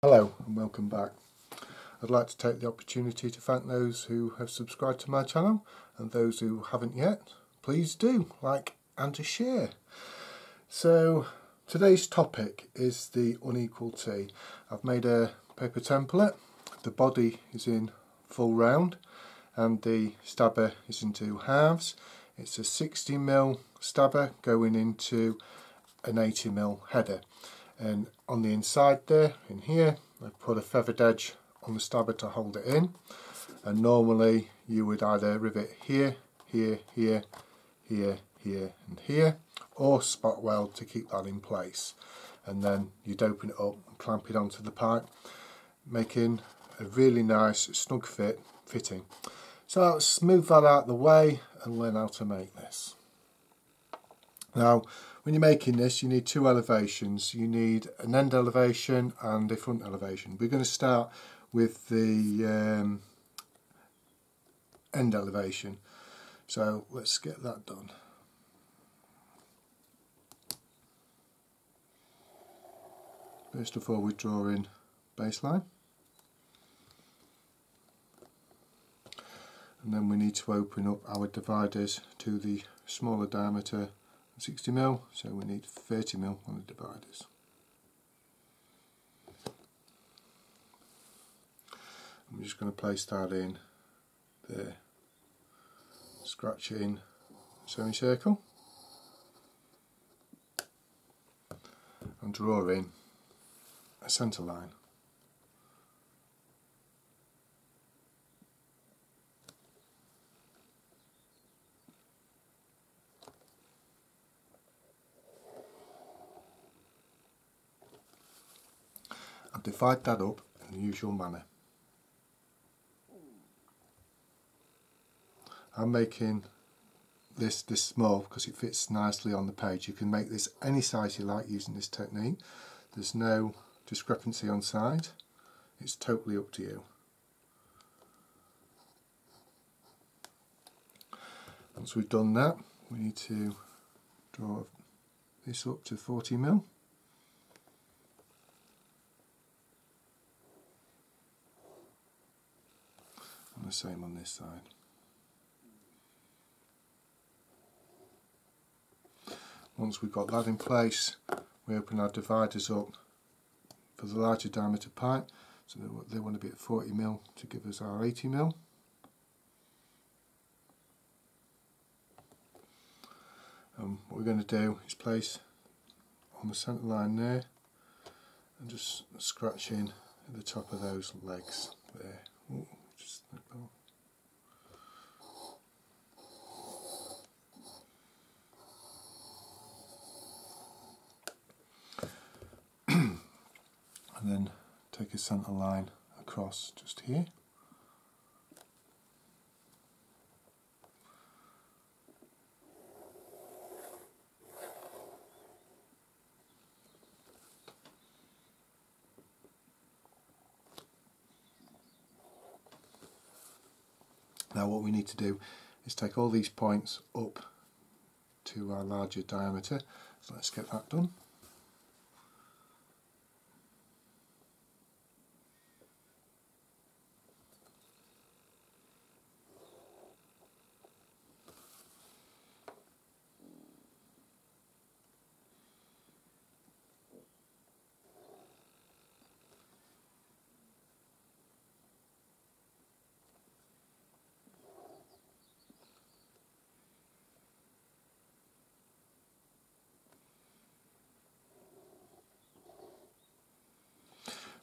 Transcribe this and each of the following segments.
Hello and welcome back. I'd like to take the opportunity to thank those who have subscribed to my channel, and those who haven't yet, please do like and to share. So today's topic is the unequal tea. I've made a paper template. The body is in full round and the stabber is in two halves. It's a 60mm stabber going into an 80mm header. And on the inside there, in here, I've put a feathered edge on the stabber to hold it in. And normally you would either rivet here, here, here, here, here and here, or spot weld to keep that in place. And then you'd open it up and clamp it onto the pipe, making a really nice snug fitting. So let's move that out of the way and learn how to make this. Now, when you're making this, you need two elevations. You need an end elevation and a front elevation. We're going to start with the end elevation. So let's get that done. First of all, we draw in baseline. And then we need to open up our dividers to the smaller diameter 60mm, so we need 30mm on the dividers. I'm just going to place that in there, scratch it in semicircle and draw in a centre line. I'll divide that up in the usual manner. I'm making this small because it fits nicely on the page. You can make this any size you like using this technique. There's no discrepancy on size. It's totally up to you. Once we've done that, we need to draw this up to 40mm. And the same on this side. Once we've got that in place, we open our dividers up for the larger diameter pipe, so they want to be at 40mm to give us our 80mm. What we're going to do is place on the centre line there and just scratch in at the top of those legs there. Ooh, just like that. And then take a centre line across just here. Now what we need to do is take all these points up to our larger diameter. So let's get that done.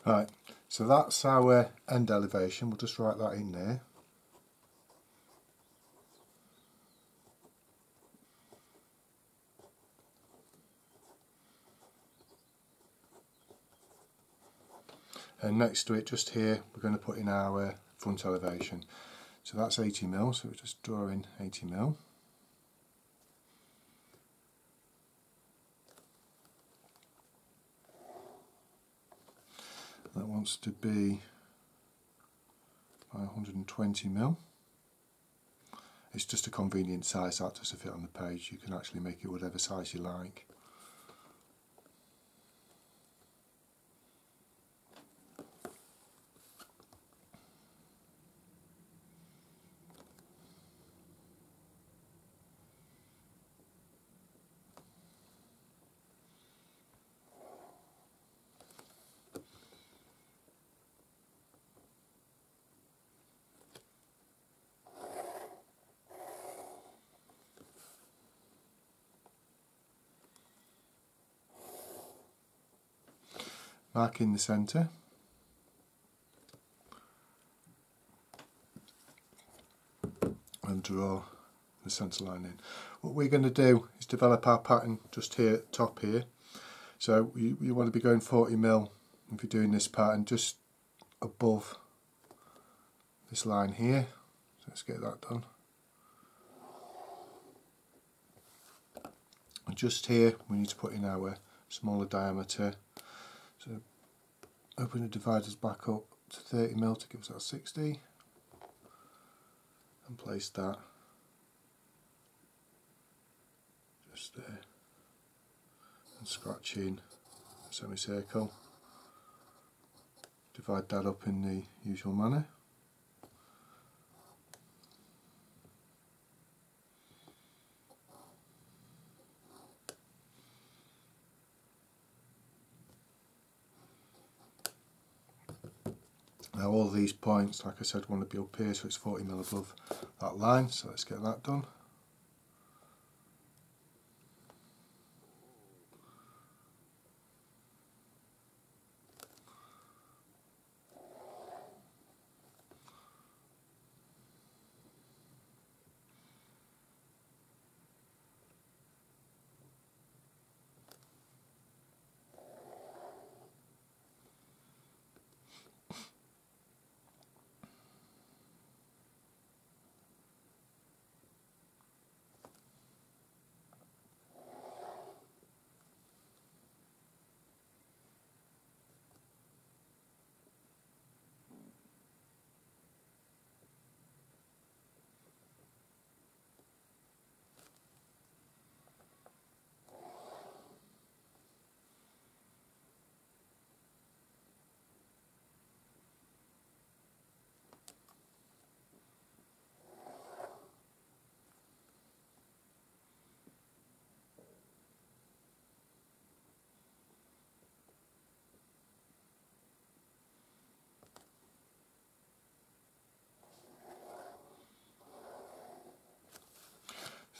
Right, so that's our end elevation. We'll just write that in there. And next to it, just here, we're going to put in our front elevation. So that's 80mm, so we'll just draw in 80mm. That wants to be 120mm. It's just a convenient size that doesn't fit on the page. You can actually make it whatever size you like. mark in the centre, and draw the centre line in. What we're going to do is develop our pattern just here at the top here. So you want to be going 40mm if you're doing this pattern, just above this line here. So let's get that done. And just here we need to put in our smaller diameter. So open the dividers back up to 30mm to give us that 60, and place that just there, and scratch in a semicircle. Divide that up in the usual manner. Now all these points, like I said, want to be up here, so it's 40mm above that line, so let's get that done.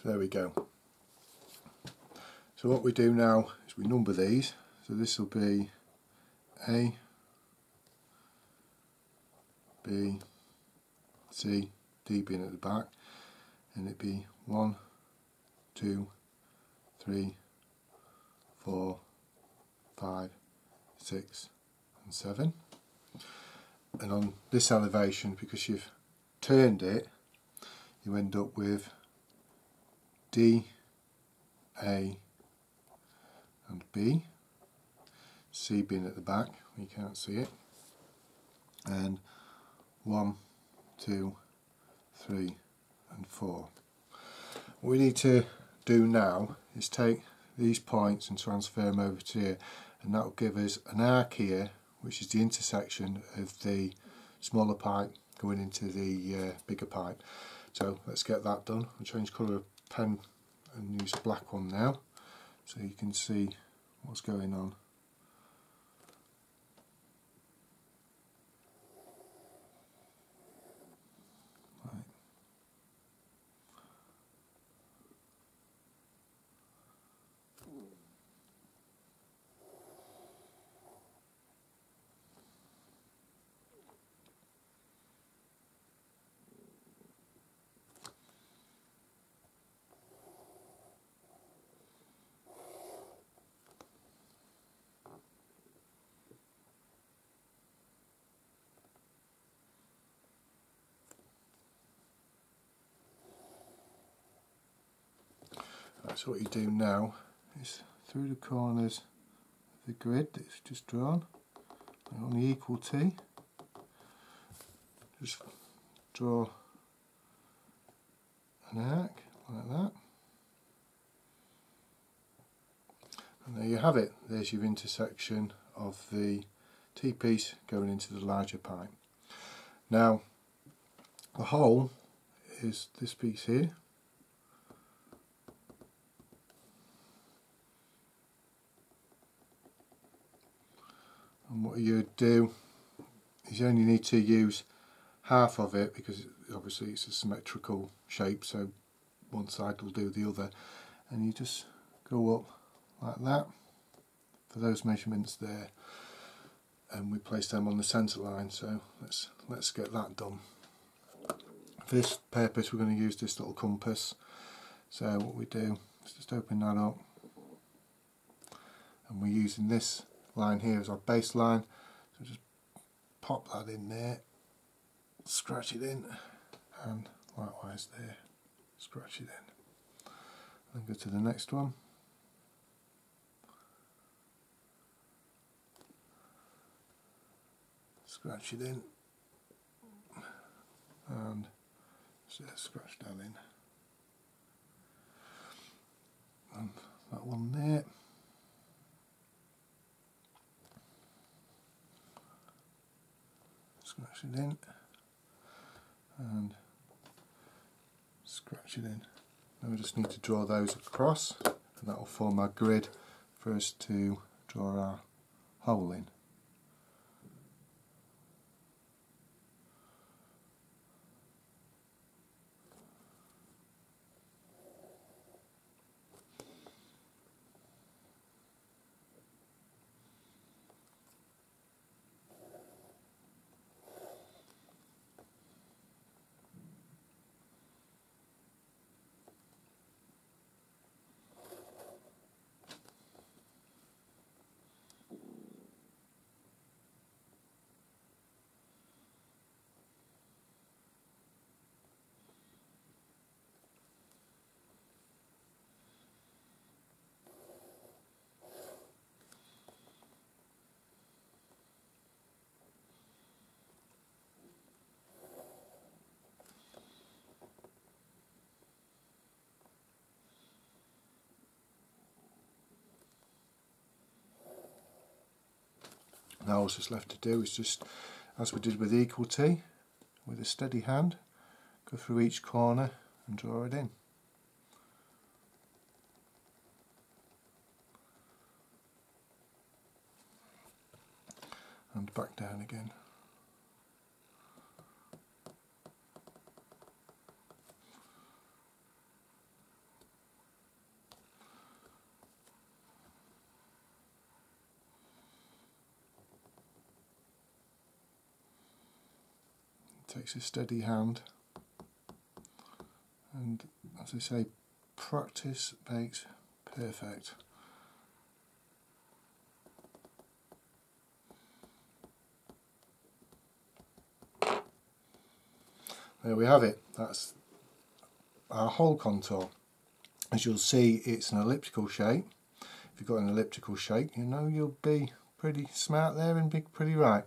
So there we go. So what we do now is we number these. So this will be A, B, C, D being at the back, and it'd be 1, 2, 3, 4, 5, 6 and 7. And on this elevation, because you've turned it, you end up with D, A and B, C being at the back, you can't see it, and 1, 2, 3 and 4. What we need to do now is take these points and transfer them over to here, and that will give us an arc here, which is the intersection of the smaller pipe going into the bigger pipe. So let's get that done. I'll change colour of pen and use a black one now, so you can see what's going on. Right. So what you do now is through the corners of the grid that you've just drawn, on the equal T, just draw an arc like that, and there you have it. There's your intersection of the T-piece going into the larger pipe. Now the hole is this piece here, and what you do is you only need to use half of it, because obviously it's a symmetrical shape, so one side will do the other, and you just go up like that for those measurements there. and we place them on the centre line. So let's get that done. For this purpose we're going to use this little compass. So what we do is just open that up, and we're using this line here as our baseline. So just pop that in there, scratch it in, and likewise there, scratch it in. Then go to the next one. Scratch it in, and scratch that in, and that one there. Scratch it in, and scratch it in. Now we just need to draw those across, and that will form our grid for us to draw our hole in. Now all that's just left to do is just, as we did with equal T, with a steady hand, go through each corner and draw it in. And back down again. Takes a steady hand, and as I say, practice makes perfect. There we have it. That's our hole contour. As you'll see, it's an elliptical shape. If you've got an elliptical shape, you know you'll be pretty smart there and be pretty right.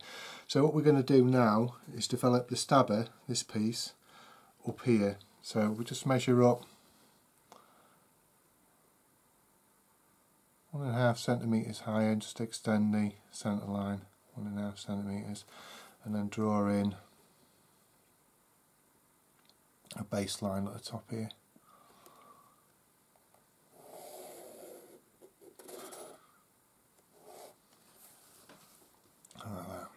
So what we're going to do now is develop the stabber, this piece, up here. So we'll just measure up 1.5 centimetres higher and just extend the centre line 1.5 centimetres, and then draw in a baseline at the top here. Like that.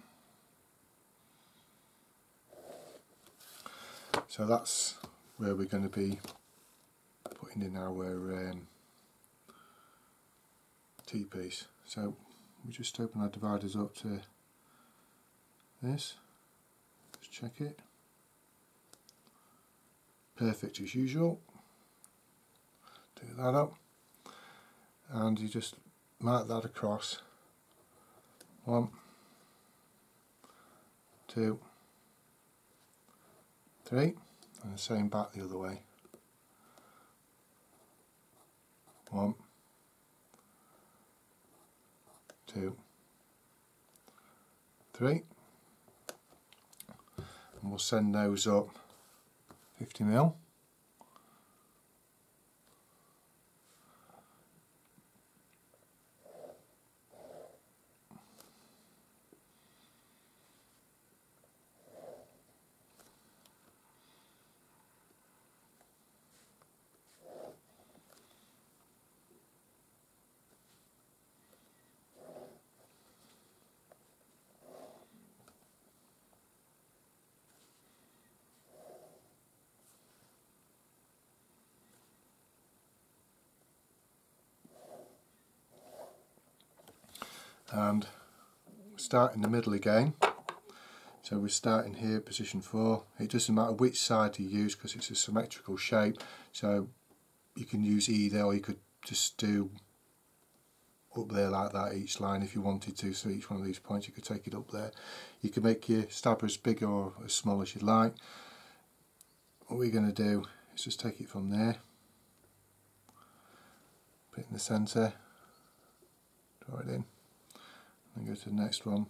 So that's where we're going to be putting in our T-piece. So we just open our dividers up to this, just check it, perfect as usual. Do that up, and you just mark that across. 1, 2, 3, and the same back the other way. 1, 2, 3, and we'll send those up 50mm. And start in the middle again. So we're starting here at position 4. It doesn't matter which side you use because it's a symmetrical shape, so you can use either, or you could just do up there like that each line if you wanted to. So each one of these points you could take it up there. You can make your stabber as big or as small as you like. What we're going to do is just take it from there, put it in the centre, draw it in, and go to the next one.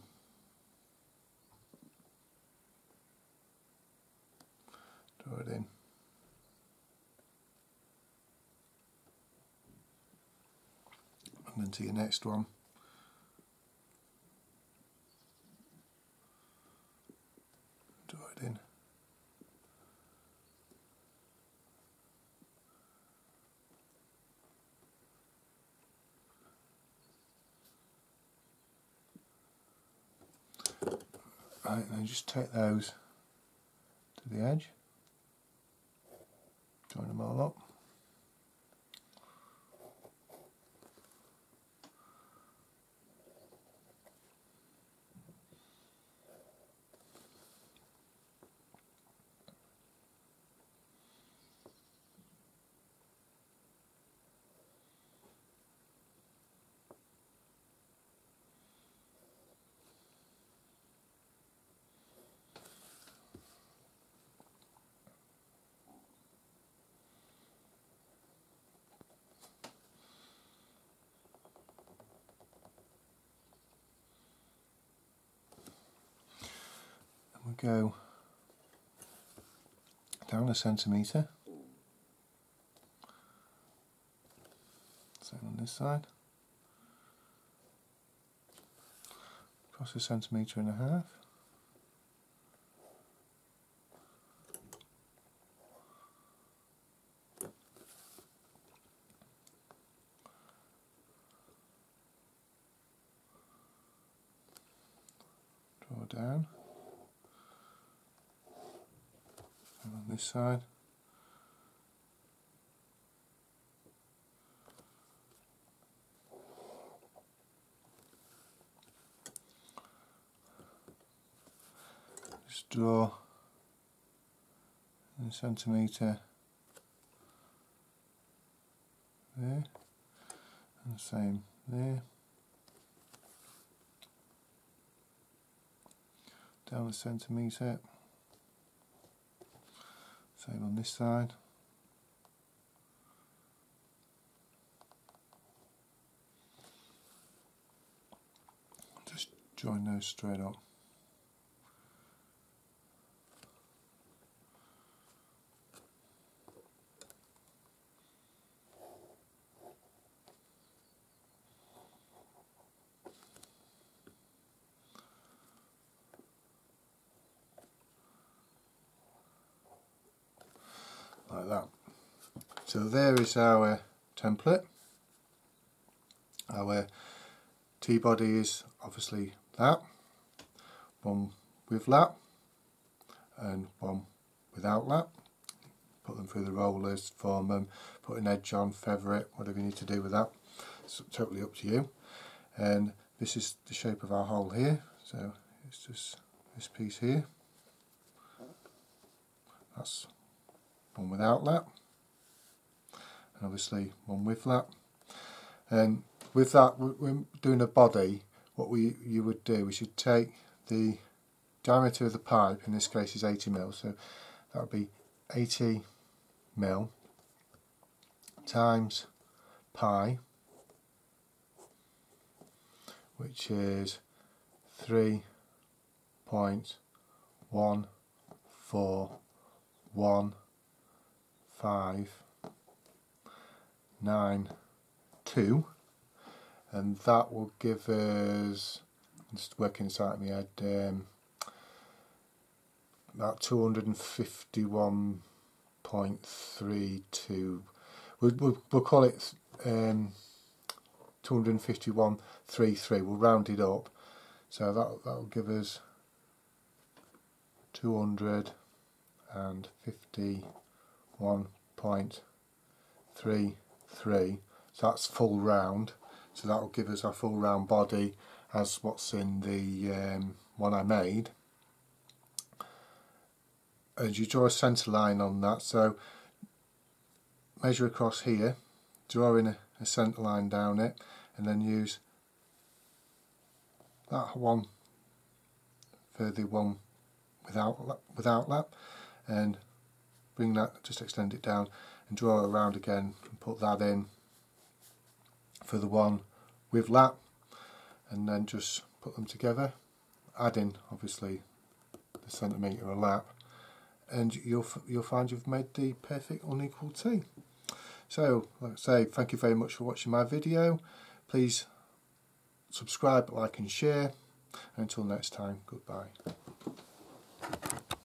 Draw it in. And then to your next one. Draw it in. Right, then just take those to the edge. Join them all up. We go down a centimetre, same on this side, across 1.5 centimetres, draw down. And on this side, just draw 1 centimetre there, and the same there, down 1 centimetre. Same on this side. Just join those straight up. Like that. So there is our template. Our T-body is obviously that, one with lap and one without lap. Put them through the rollers, form them, put an edge on, feather it, whatever you need to do with that. It's totally up to you. And this is the shape of our hole here, so it's just this piece here. That's one without lap, and obviously one with lap. And with that, we're doing a body. What you would do is you'd take the diameter of the pipe, in this case is 80 mil, so that would be 80 mil times pi, which is 3.14159.2, and that will give us, just working inside my head, about 251.32. We'll call it 251.33. We'll round it up, so that'll give us 251.33. So that's full round. So that will give us our full round body, as what's in the one I made. And you draw a centre line on that, so measure across here, draw in a centre line down it, and then use that one for the one without lap, and bring that, just extend it down and draw around again and put that in for the one with lap, and then just put them together, add in obviously the centimetre of lap, and you'll find you've made the perfect unequal T. So, like I say, thank you very much for watching my video. Please subscribe, like and share. Until next time, goodbye.